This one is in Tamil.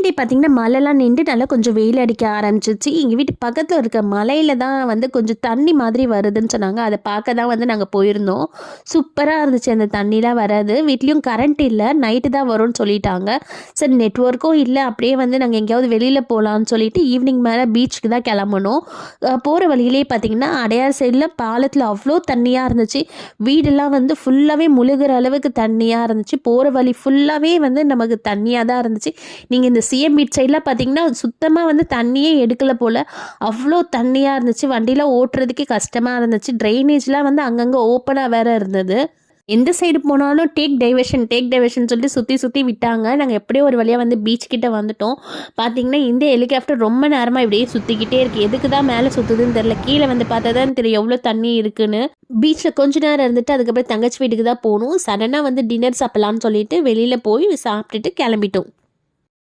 டே பார்த்தீங்கன்னா மழைலாம் நின்று நல்லா கொஞ்சம் வெயில் அடிக்க ஆரம்பிச்சிச்சு. எங்கள் வீட்டு பக்கத்தில் இருக்க மலையில் தான் வந்து கொஞ்சம் தண்ணி மாதிரி வருதுன்னு சொன்னாங்க. அதை பார்க்க தான் வந்து நாங்கள் போயிருந்தோம். சூப்பராக இருந்துச்சு அந்த தண்ணிலாம் வராது. வீட்லேயும் கரண்ட் இல்லை, நைட்டு தான் வரும்னு சொல்லிட்டாங்க. சரி நெட்ஒர்க்கும் இல்லை, அப்படியே வந்து நாங்கள் எங்கேயாவது வெளியில் போகலான்னு சொல்லிட்டு ஈவினிங் மேலே பீச்சுக்கு தான் கிளம்பணும். போகிற வழியிலே பார்த்தீங்கன்னா அடையார் சைடில் பாலத்தில் அவ்வளோ தண்ணியாக இருந்துச்சு. வீடெல்லாம் வந்து ஃபுல்லாகவே முழுகிற அளவுக்கு தண்ணியாக இருந்துச்சு. போகிற வழி ஃபுல்லாகவே வந்து நமக்கு தண்ணியாக தான் இருந்துச்சு. நீங்கள் இந்த சிஎம் பீச் சைட்லாம் பார்த்தீங்கன்னா சுத்தமாக வந்து தண்ணியே எடுக்கல போல், அவ்வளோ தண்ணியாக இருந்துச்சு. வண்டிலாம் ஓட்டுறதுக்கே கஷ்டமாக இருந்துச்சு. ட்ரைனேஜ்லாம் வந்து அங்கங்கே ஓப்பனாக வேற இருந்தது. எந்த சைடு போனாலும் டேக் டைவர்ஷன் சொல்லிட்டு சுற்றி சுற்றி விட்டாங்க. நாங்கள் எப்படியோ ஒரு வழியாக வந்து பீச் கிட்ட வந்துட்டோம். பார்த்தீங்கன்னா இந்த ஹெலிகாப்டர் ரொம்ப நேரமாக இப்படியே சுற்றிக்கிட்டே இருக்குது. எதுக்கு தான் மேலே சுற்றுதுன்னு தெரில. கீழே வந்து பார்த்தா தான் தெரியும் எவ்வளோ தண்ணி இருக்குன்னு. பீச்சில் கொஞ்ச நேரம் இருந்துட்டு அதுக்கப்புறம் தங்கச்சி வீட்டுக்கு தான் போகணும். சடனாக வந்து டின்னர் சாப்பிட்லான்னு சொல்லிட்டு வெளியில் போய் சாப்பிட்டுட்டு கிளம்பிட்டோம்.